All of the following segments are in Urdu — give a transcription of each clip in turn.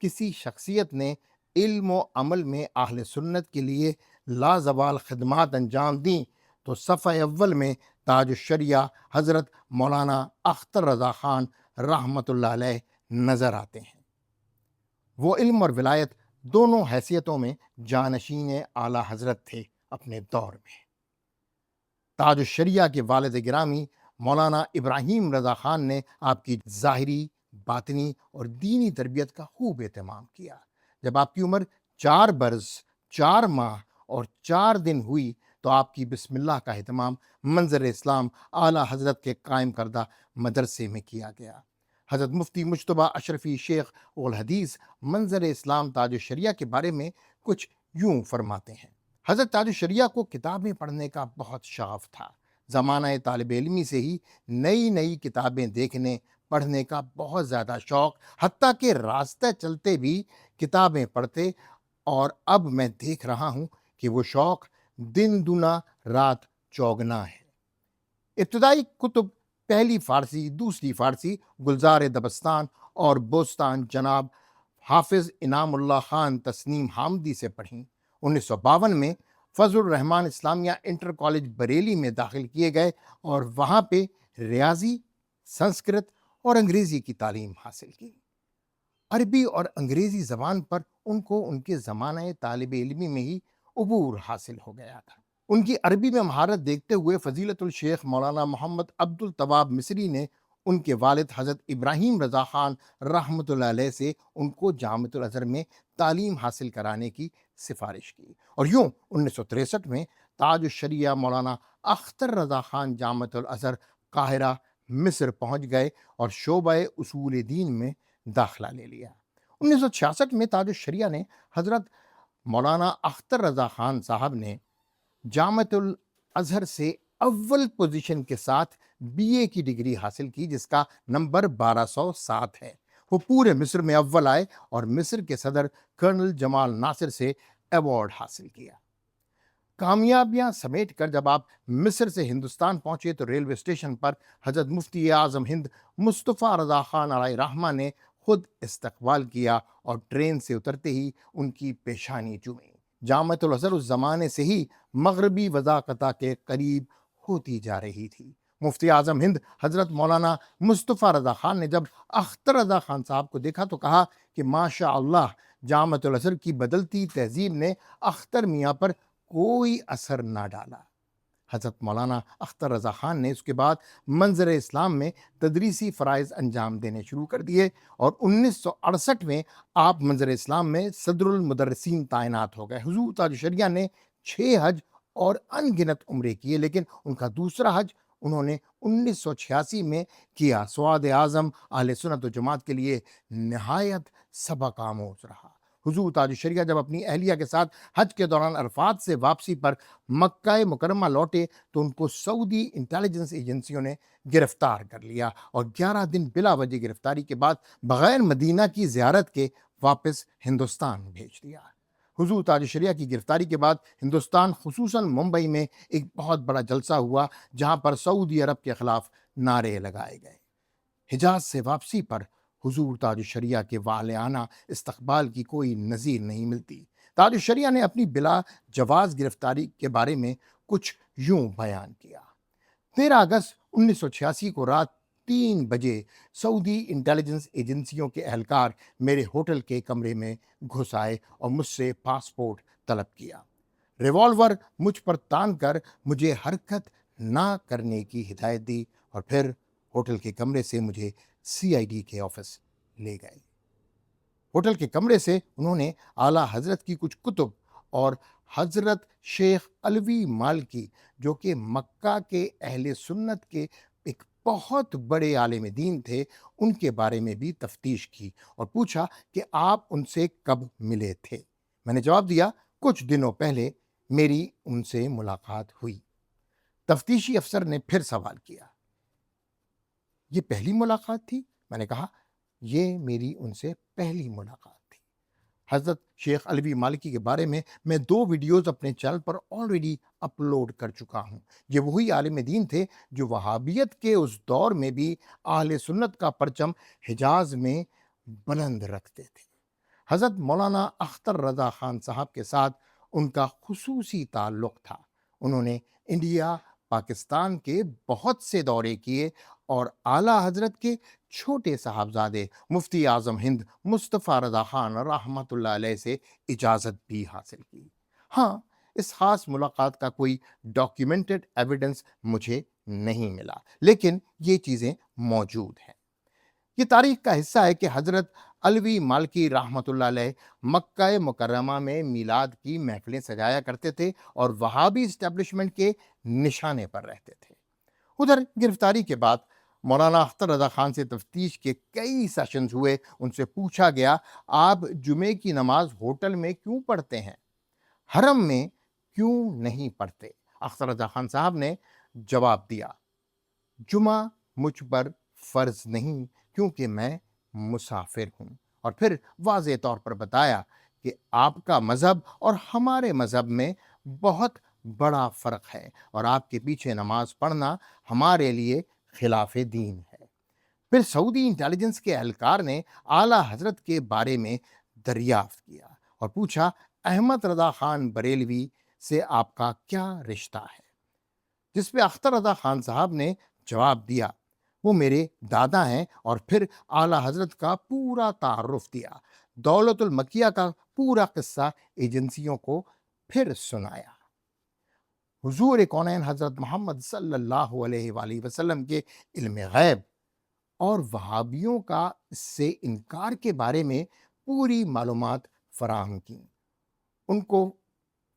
کسی شخصیت نے علم و عمل میں اہل سنت کے لیے لازوال خدمات انجام دیں تو صفحہ اول میں تاج الشریعہ حضرت مولانا اختر رضا خان رحمۃ اللہ علیہ نظر آتے ہیں۔ وہ علم اور ولایت دونوں حیثیتوں میں جانشین اعلیٰ حضرت تھے اپنے دور میں۔ تاج الشریعہ کے والد گرامی مولانا ابراہیم رضا خان نے آپ کی ظاہری، باطنی اور دینی تربیت کا خوب اہتمام کیا۔ جب آپ کی عمر 4 برس 4 ماہ اور 4 دن ہوئی تو آپ کی بسم اللہ کا اہتمام منظر اسلام اعلیٰ حضرت کے قائم کردہ مدرسے میں کیا گیا۔ حضرت مفتی مجتبیٰ اشرفی شیخ الحدیث منظر اسلام تاج الشریعہ کے بارے میں کچھ یوں فرماتے ہیں: حضرت تاج الشریعہ کو کتابیں پڑھنے کا بہت شغف تھا۔ زمانہ طالب علمی سے ہی نئی نئی کتابیں دیکھنے پڑھنے کا بہت زیادہ شوق، حتیٰ کہ راستے چلتے بھی کتابیں پڑھتے، اور اب میں دیکھ رہا ہوں کہ وہ شوق دن دنا رات چوگنا ہے۔ ابتدائی کتب پہلی فارسی، دوسری فارسی گلزار دبستان اور بوستان جناب حافظ انعام اللہ خان تسنیم حامدی سے پڑھیں۔ 1952 میں فضل الرحمان اسلامیہ انٹر کالج بریلی میں داخل کیے گئے اور وہاں پہ ریاضی، سنسکرت اور انگریزی کی تعلیم حاصل کی۔ عربی اور انگریزی زبان پر ان کو ان کے زمانہ طالب علمی میں ہی عبور حاصل ہو گیا تھا۔ ان کی عربی میں مہارت دیکھتے ہوئے فضیلت الشیخ مولانا محمد عبد التواب مصری نے ان کے والد حضرت ابراہیم رضا خان رحمۃ اللہ علیہ سے ان کو جامعۃ الازہر میں تعلیم حاصل کرانے کی سفارش کی، اور یوں 1963 میں تاج الشریعہ مولانا اختر رضا خان جامعۃ الازہر قاہرہ مصر پہنچ گئے اور شعبہ اصول دین میں داخلہ لے لیا۔ 1966 میں تاج الشریعہ نے حضرت مولانا اختر رضا خان صاحب نے جامعۃ الازہر سے اول پوزیشن کے ساتھ بی اے کی ڈگری حاصل کی، جس کا نمبر 1207 ہے۔ وہ پورے مصر میں اول آئے اور مصر کے صدر کرنل جمال ناصر سے ایوارڈ حاصل کیا۔ کامیابیاں سمیٹ کر جب آپ مصر سے ہندوستان پہنچے تو ریلوے اسٹیشن پر حضرت مفتی اعظم ہند مصطفیٰ رضا خان علیہ رحمہ نے خود استقبال کیا اور ٹرین سے اترتے ہی ان کی پیشانی چومی۔ جامعۃ الازہر اس زمانے سے ہی مغربی وضاقتہ کے قریب ہوتی جا رہی تھی۔ مفتی اعظم ہند حضرت مولانا مصطفیٰ رضا خان نے جب اختر رضا خان صاحب کو دیکھا تو کہا کہ ماشاء اللہ، جامعۃ الازہر کی بدلتی تہذیب نے اختر میاں پر کوئی اثر نہ ڈالا۔ حضرت مولانا اختر رضا خان نے اس کے بعد منظر اسلام میں تدریسی فرائض انجام دینے شروع کر دیے اور 1968 میں آپ منظر اسلام میں صدر المدرسین تعینات ہو گئے۔ حضور تاج الشریعہ نے 6 حج اور ان گنت عمرے کیے، لیکن ان کا دوسرا حج انہوں نے 1986 میں کیا۔ سواد اعظم اہل سنت و جماعت کے لیے نہایت سبق آموز رہا۔ حضور تاج الشریعہ جب اپنی اہلیہ کے ساتھ حج کے دوران عرفات سے واپسی پر مکہ مکرمہ لوٹے تو ان کو سعودی انٹیلیجنس ایجنسیوں نے گرفتار کر لیا اور 11 دن بلا وجہ گرفتاری کے بعد بغیر مدینہ کی زیارت کے واپس ہندوستان بھیج دیا۔ حضور تاج الشریعہ کی گرفتاری کے بعد ہندوستان خصوصاً ممبئی میں ایک بہت بڑا جلسہ ہوا، جہاں پر سعودی عرب کے خلاف نعرے لگائے گئے۔ حجاز سے واپسی پر حضور تاج الشریعہ کے والہانہ استقبال کی کوئی نظیر نہیں ملتی۔ تاج الشریعہ نے اپنی بلا جواز گرفتاری کے بارے میں کچھ یوں بیان کیا: 13 اگست 1986 کو رات 3 بجے سعودی انٹیلیجنس ایجنسیوں کے اہلکار میرے ہوٹل کے کمرے میں گھس آئے اور مجھ سے پاسپورٹ طلب کیا۔ ریوالور مجھ پر تان کر مجھے حرکت نہ کرنے کی ہدایت دی اور پھر ہوٹل کے کمرے سے مجھے سی آئی ڈی کے آفس لے گئے۔ ہوٹل کے کمرے سے انہوں نے اعلیٰ حضرت کی کچھ کتب اور حضرت شیخ علوی مالکی، جو کہ مکہ کے اہل سنت کے ایک بہت بڑے عالم دین تھے، ان کے بارے میں بھی تفتیش کی اور پوچھا کہ آپ ان سے کب ملے تھے۔ میں نے جواب دیا، کچھ دنوں پہلے میری ان سے ملاقات ہوئی۔ تفتیشی افسر نے پھر سوال کیا، یہ پہلی ملاقات تھی؟ میں نے کہا، یہ میری ان سے پہلی ملاقات تھی۔ حضرت شیخ علوی مالکی کے بارے میں 2 ویڈیوز اپنے چینل پر آلریڈی اپلوڈ کر چکا ہوں۔ یہ وہی عالم دین تھے جو وہابیت کے اس دور میں بھی اہل سنت کا پرچم حجاز میں بلند رکھتے تھے۔ حضرت مولانا اختر رضا خان صاحب کے ساتھ ان کا خصوصی تعلق تھا۔ انہوں نے انڈیا، پاکستان کے بہت سے دورے کیے اور اعلیٰ حضرت کے چھوٹے صاحبزادے مفتی اعظم ہند مصطفیٰ رضا خان رحمۃ اللہ علیہ سے اجازت بھی حاصل کی۔ ہاں، اس خاص ملاقات کا کوئی ڈاکیومنٹڈ ایویڈنس مجھے نہیں ملا، لیکن یہ چیزیں موجود ہیں۔ یہ تاریخ کا حصہ ہے کہ حضرت علوی مالکی رحمۃ اللہ علیہ مکہ مکرمہ میں میلاد کی محفلیں سجایا کرتے تھے اور وہابی اسٹیبلشمنٹ کے نشانے پر رہتے تھے۔ ادھر گرفتاری کے بعد مولانا اختر رضا خان سے تفتیش کے کئی سیشنز ہوئے۔ ان سے پوچھا گیا، آپ جمعے کی نماز ہوٹل میں کیوں پڑھتے ہیں، حرم میں کیوں نہیں پڑھتے؟ اختر رضا خان صاحب نے جواب دیا، جمعہ مجھ پر فرض نہیں کیونکہ میں مسافر ہوں، اور پھر واضح طور پر بتایا کہ آپ کا مذہب اور ہمارے مذہب میں بہت بڑا فرق ہے اور آپ کے پیچھے نماز پڑھنا ہمارے لیے خلاف دین ہے۔ پھر سعودی انٹیلیجنس کے اہلکار نے اعلیٰ حضرت کے بارے میں دریافت کیا اور پوچھا، احمد رضا خان بریلوی سے آپ کا کیا رشتہ ہے؟ جس پہ اختر رضا خان صاحب نے جواب دیا، وہ میرے دادا ہیں، اور پھر اعلیٰ حضرت کا پورا تعارف دیا، دولت المکیہ کا پورا قصہ ایجنسیوں کو پھر سنایا۔ حضور کونین حضرت محمد صلی اللہ علیہ وآلہ وسلم کے علم غیب اور وہابیوں کا اس سے انکار کے بارے میں پوری معلومات فراہم کی۔ ان کو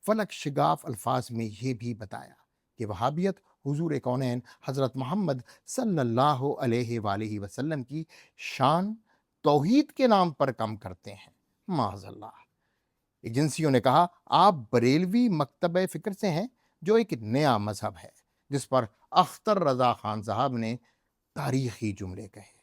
فلک شگاف الفاظ میں یہ بھی بتایا کہ وہابیت حضور کونین حضرت محمد صلی اللہ علیہ وآلہ وسلم کی شان توحید کے نام پر کم کرتے ہیں، معاذ اللہ۔ ایجنسیوں نے کہا، آپ بریلوی مکتبہ فکر سے ہیں، جو ایک نیا مذہب ہے، جس پر اختر رضا خان صاحب نے تاریخی جملے کہے۔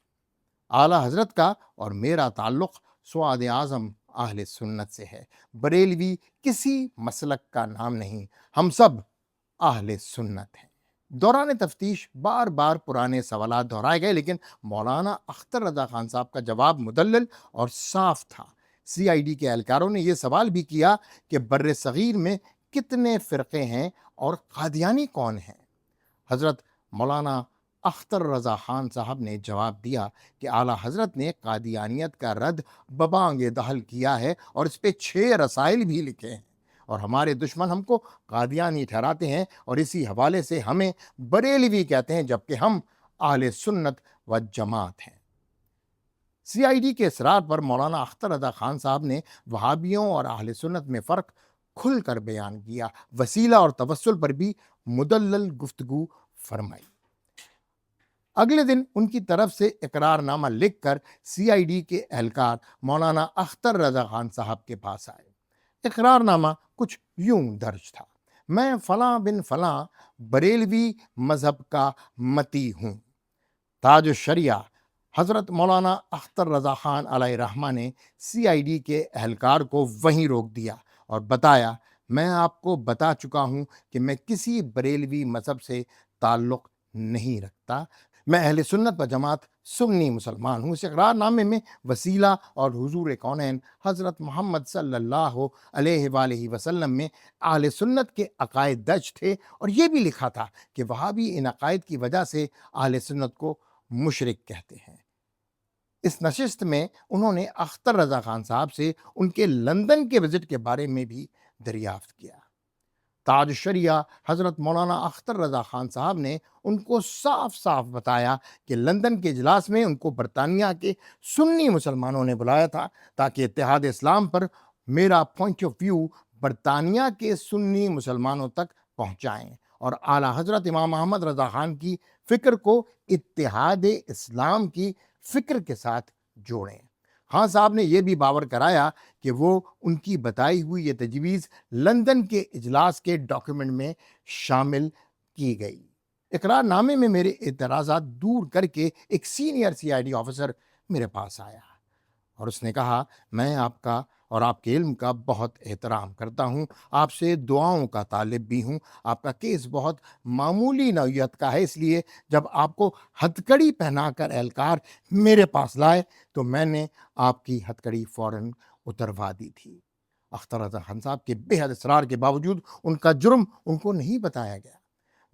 اعلیٰ حضرت کا اور میرا تعلق سواد اعظم اہل سنت سے ہے۔ بریلوی کسی مسلک کا نام نہیں، ہم سب اہل سنت ہیں۔ دوران تفتیش بار بار پرانے سوالات دہرائے گئے، لیکن مولانا اختر رضا خان صاحب کا جواب مدلل اور صاف تھا۔ سی آئی ڈی کے اہلکاروں نے یہ سوال بھی کیا کہ بر صغیر میں کتنے فرقے ہیں اور قادیانی کون ہیں؟ حضرت مولانا اختر رضا خان صاحب نے جواب دیا کہ اعلیٰ حضرت نے قادیانیت کا رد ببانگ دہل کیا ہے اور اس پہ 6 رسائل بھی لکھے ہیں، اور ہمارے دشمن ہم کو قادیانی ٹھہراتے ہیں اور اسی حوالے سے ہمیں بریلوی کہتے ہیں، جبکہ ہم اہل سنت و جماعت ہیں۔ سی آئی ڈی کے اصرار پر مولانا اختر رضا خان صاحب نے وہابیوں اور اہل سنت میں فرق کھل کر بیان کیا، وسیلہ اور توسل پر بھی مدلل گفتگو فرمائی۔ اگلے دن ان کی طرف سے اقرار نامہ لکھ کر سی آئی ڈی کے اہلکار مولانا اختر رضا خان صاحب کے پاس آئے۔ اقرار نامہ کچھ یوں درج تھا، میں فلاں بن فلاں بریلوی مذہب کا متی ہوں۔ تاج الشریعہ حضرت مولانا اختر رضا خان علیہ رحمہ نے سی آئی ڈی کے اہلکار کو وہیں روک دیا اور بتایا، میں آپ کو بتا چکا ہوں کہ میں کسی بریلوی مذہب سے تعلق نہیں رکھتا، میں اہل سنت و جماعت سنی مسلمان ہوں۔ اس اقرار نامے میں وسیلہ اور حضور کونین حضرت محمد صلی اللہ علیہ وآلہ وسلم میں اہل سنت کے عقائد درج تھے، اور یہ بھی لکھا تھا کہ وہابی ان عقائد کی وجہ سے اہل سنت کو مشرک کہتے ہیں۔ اس نشست میں انہوں نے اختر رضا خان صاحب سے ان کے لندن کے وزٹ کے بارے میں بھی دریافت کیا۔ تاج الشریعہ حضرت مولانا اختر رضا خان صاحب نے ان کو صاف صاف بتایا کہ لندن کے اجلاس میں ان کو برطانیہ کے سنی مسلمانوں نے بلایا تھا تاکہ اتحاد اسلام پر میرا پوائنٹ آف ویو برطانیہ کے سنی مسلمانوں تک پہنچائیں اور اعلیٰ حضرت امام احمد رضا خان کی فکر کو اتحاد اسلام کی فکر کے ساتھ جوڑیں۔ خان صاحب نے یہ بھی باور کرایا کہ وہ ان کی بتائی ہوئی یہ تجویز لندن کے اجلاس کے ڈاکیومنٹ میں شامل کی گئی۔ اقرار نامے میں میرے اعتراضات دور کر کے ایک senior C I D officer میرے پاس آیا اور اس نے کہا، میں آپ کا اور آپ کے علم کا بہت احترام کرتا ہوں، آپ سے دعاؤں کا طالب بھی ہوں۔ آپ کا کیس بہت معمولی نوعیت کا ہے، اس لیے جب آپ کو ہتھ کڑی پہنا کر اہلکار میرے پاس لائے تو میں نے آپ کی ہتھ کڑی فوراً اتروا دی تھی۔ اختر رضا خان صاحب کے بے حد اصرار کے باوجود ان کا جرم ان کو نہیں بتایا گیا،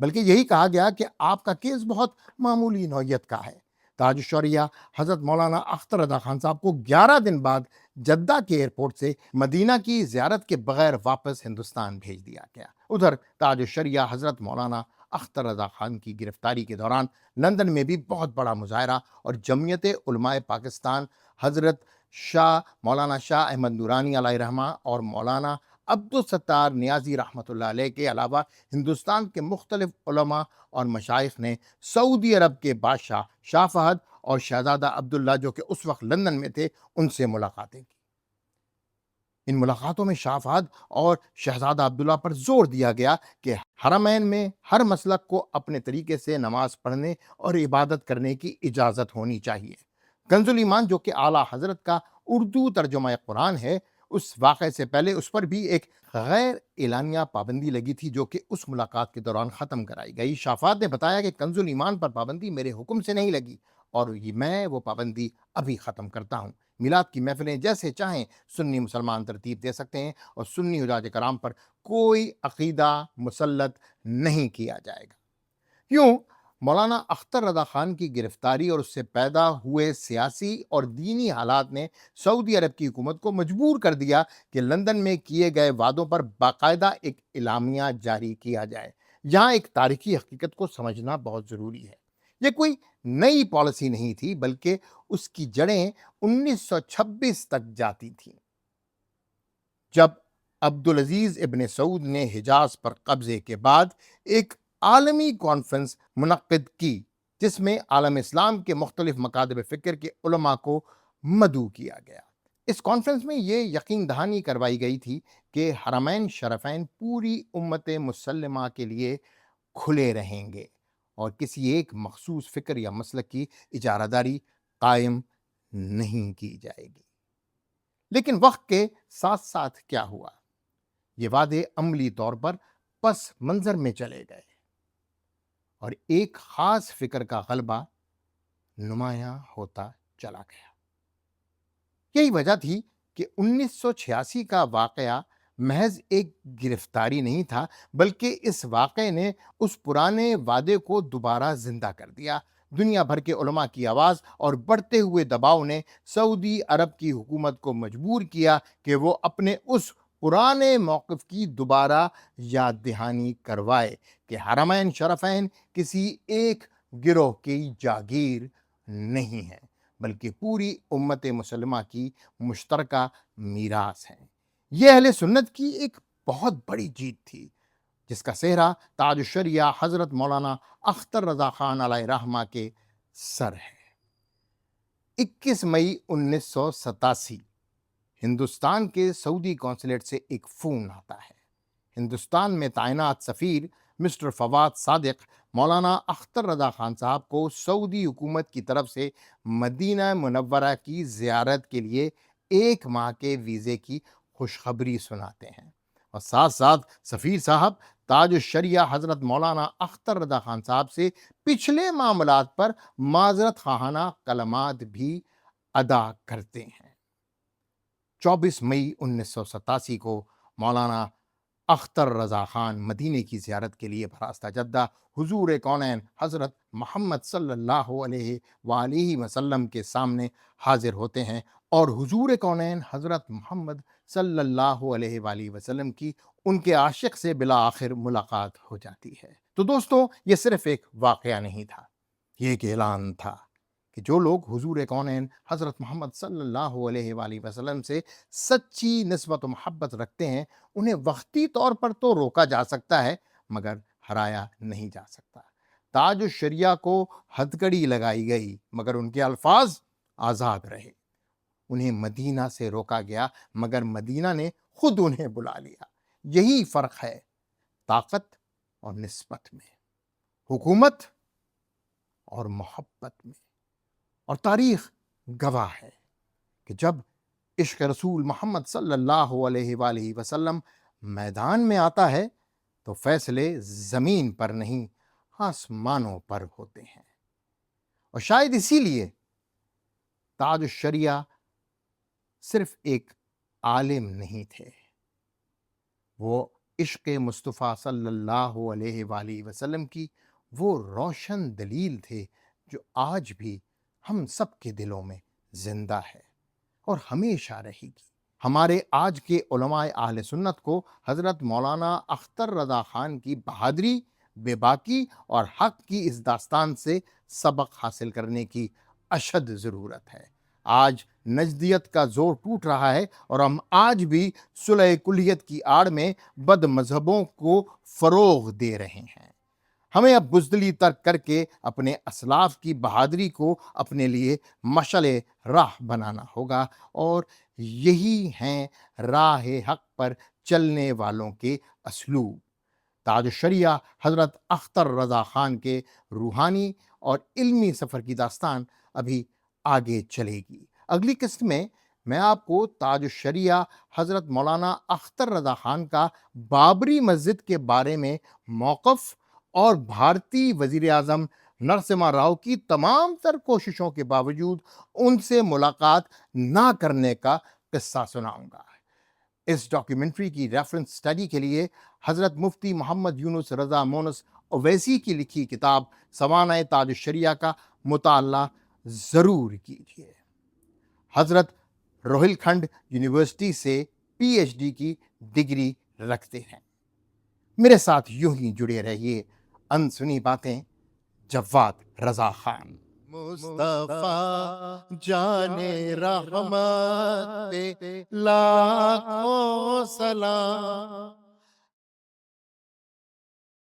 بلکہ یہی کہا گیا کہ آپ کا کیس بہت معمولی نوعیت کا ہے۔ تاج الشریعہ حضرت مولانا اختر رضا خان صاحب کو 11 دن بعد جدہ کے ایئرپورٹ سے مدینہ کی زیارت کے بغیر واپس ہندوستان بھیج دیا گیا۔ ادھر تاج الشریعہ حضرت مولانا اختر رضا خان کی گرفتاری کے دوران لندن میں بھی بہت بڑا مظاہرہ اور جمعیت علماء پاکستان حضرت مولانا شاہ احمد نورانی علیہ رحمہ اور مولانا عبدالستار نیازی رحمۃ اللہ علیہ کے علاوہ ہندوستان کے مختلف علماء اور مشائخ نے سعودی عرب کے بادشاہ شاہ فہد اور شہزادہ عبداللہ جو کہ اس وقت لندن میں تھے ان سے ملاقاتیں کی۔ ان ملاقاتوں میں شاہ فہد اور شہزادہ عبداللہ پر زور دیا گیا کہ حرمین میں ہر مسلک کو اپنے طریقے سے نماز پڑھنے اور عبادت کرنے کی اجازت ہونی چاہیے۔ کنز الایمان جو کہ اعلیٰ حضرت کا اردو ترجمہ قرآن ہے، اس واقعے سے پہلے اس پر بھی ایک غیر اعلانیہ پابندی لگی تھی جو کہ اس ملاقات کے دوران ختم کرائی گئی۔ شاہ فہد نے بتایا کہ کنز الایمان پر پابندی میرے حکم سے نہیں لگی اور میں وہ پابندی ابھی ختم کرتا ہوں۔ میلاد کی محفلیں جیسے چاہیں سنی مسلمان ترتیب دے سکتے ہیں اور سنی حجاج کرام پر کوئی عقیدہ مسلط نہیں کیا جائے گا۔ یوں مولانا اختر رضا خان کی گرفتاری اور اس سے پیدا ہوئے سیاسی اور دینی حالات نے سعودی عرب کی حکومت کو مجبور کر دیا کہ لندن میں کیے گئے وعدوں پر باقاعدہ ایک اعلامیہ جاری کیا جائے۔ یہاں ایک تاریخی حقیقت کو سمجھنا بہت ضروری ہے۔ یہ کوئی نئی پالیسی نہیں تھی بلکہ اس کی جڑیں 1926 تک جاتی تھیں، جب عبدالعزیز ابن سعود نے حجاز پر قبضے کے بعد ایک عالمی کانفرنس منعقد کی جس میں عالم اسلام کے مختلف مکاتب فکر کے علماء کو مدعو کیا گیا۔ اس کانفرنس میں یہ یقین دہانی کروائی گئی تھی کہ حرمین شرفین پوری امت مسلمہ کے لیے کھلے رہیں گے اور کسی ایک مخصوص فکر یا مسلک کی اجارہ داری قائم نہیں کی جائے گی۔ لیکن وقت کے ساتھ ساتھ کیا ہوا؟ یہ وعدے عملی طور پر پس منظر میں چلے گئے اور ایک خاص فکر کا غلبہ نمایاں ہوتا چلا گیا۔ یہی وجہ تھی کہ 1986 کا واقعہ محض ایک گرفتاری نہیں تھا، بلکہ اس واقعے نے اس پرانے وعدے کو دوبارہ زندہ کر دیا۔ دنیا بھر کے علماء کی آواز اور بڑھتے ہوئے دباؤ نے سعودی عرب کی حکومت کو مجبور کیا کہ وہ اپنے اس پرانے موقف کی دوبارہ یاد دہانی کروائے کہ حرمین شرفین کسی ایک گروہ کی جاگیر نہیں ہے بلکہ پوری امت مسلمہ کی مشترکہ میراث ہے۔ یہ اہل سنت کی ایک بہت بڑی جیت تھی جس کا سہرا تاج الشریعہ حضرت مولانا اختر رضا خان علیہ رحمہ کے سر ہے۔ 21 مئی 1987 ہندوستان کے سعودی قونصلیٹ سے ایک فون آتا ہے۔ ہندوستان میں تعینات سفیر مسٹر فواد صادق مولانا اختر رضا خان صاحب کو سعودی حکومت کی طرف سے مدینہ منورہ کی زیارت کے لیے 1 ماہ کے ویزے کی خوشخبری سناتے ہیں اور ساتھ ساتھ سفیر صاحب تاج الشریعہ حضرت مولانا اختر رضا خان صاحب سے پچھلے معاملات پر معذرت خواہانہ کلمات بھی ادا کرتے ہیں۔ 24 مئی 1987 کو مولانا اختر رضا خان مدینے کی زیارت کے لیے براستہ جدہ حضور کونین حضرت محمد صلی اللہ علیہ وآلہ وسلم کے سامنے حاضر ہوتے ہیں اور حضور کونین حضرت محمد صلی اللہ علیہ وآلہ وسلم کی ان کے عاشق سے بالآخر ملاقات ہو جاتی ہے۔ تو دوستو، یہ صرف ایک واقعہ نہیں تھا، یہ ایک اعلان تھا کہ جو لوگ حضور کونین حضرت محمد صلی اللہ علیہ وآلہ وسلم سے سچی نسبت و محبت رکھتے ہیں انہیں وقتی طور پر تو روکا جا سکتا ہے مگر ہرایا نہیں جا سکتا۔ تاج الشریعہ کو ہتھکڑی لگائی گئی مگر ان کے الفاظ آزاد رہے۔ انہیں مدینہ سے روکا گیا مگر مدینہ نے خود انہیں بلا لیا۔ یہی فرق ہے طاقت اور نسبت میں، حکومت اور محبت میں۔ اور تاریخ گواہ ہے کہ جب عشق رسول محمد صلی اللہ علیہ وآلہ وسلم میدان میں آتا ہے تو فیصلے زمین پر نہیں آسمانوں پر ہوتے ہیں۔ اور شاید اسی لیے تاج الشریعہ صرف ایک عالم نہیں تھے، وہ عشق مصطفیٰ صلی اللہ علیہ وآلہ وسلم کی وہ روشن دلیل تھے جو آج بھی ہم سب کے دلوں میں زندہ ہے اور ہمیشہ رہے گی۔ ہمارے آج کے علماء اہل سنت کو حضرت مولانا اختر رضا خان کی بہادری، بے باکی اور حق کی اس داستان سے سبق حاصل کرنے کی اشد ضرورت ہے۔ آج نجدیت کا زور ٹوٹ رہا ہے اور ہم آج بھی صلح کلیت کی آڑ میں بد مذہبوں کو فروغ دے رہے ہیں۔ ہمیں اب بزدلی ترک کر کے اپنے اسلاف کی بہادری کو اپنے لیے مشعل راہ بنانا ہوگا، اور یہی ہیں راہ حق پر چلنے والوں کے اسلوب۔ تاج الشریعہ حضرت اختر رضا خان کے روحانی اور علمی سفر کی داستان ابھی آگے چلے گی۔ اگلی قسط میں آپ کو تاج الشریعہ حضرت مولانا اختر رضا خان کا بابری مسجد کے بارے میں موقف اور بھارتی وزیر اعظم نرسمہا راؤ کی تمام تر کوششوں کے باوجود ان سے ملاقات نہ کرنے کا قصہ سناؤں گا۔ اس ڈاکیومنٹری کی ریفرنس اسٹڈی کے لیے حضرت مفتی محمد یونس رضا مونس اویسی کی لکھی کتاب سوانح تاج الشریعہ کا مطالعہ ضرور کیجیے۔ حضرت روہل کھنڈ یونیورسٹی سے پی ایچ ڈی کی ڈگری رکھتے ہیں۔ میرے ساتھ یوں ہی جڑے رہیے۔ انسنی باتیں، جواد رضا خان۔ مصطفیٰ جان رحمت پہ لاکھوں سلام،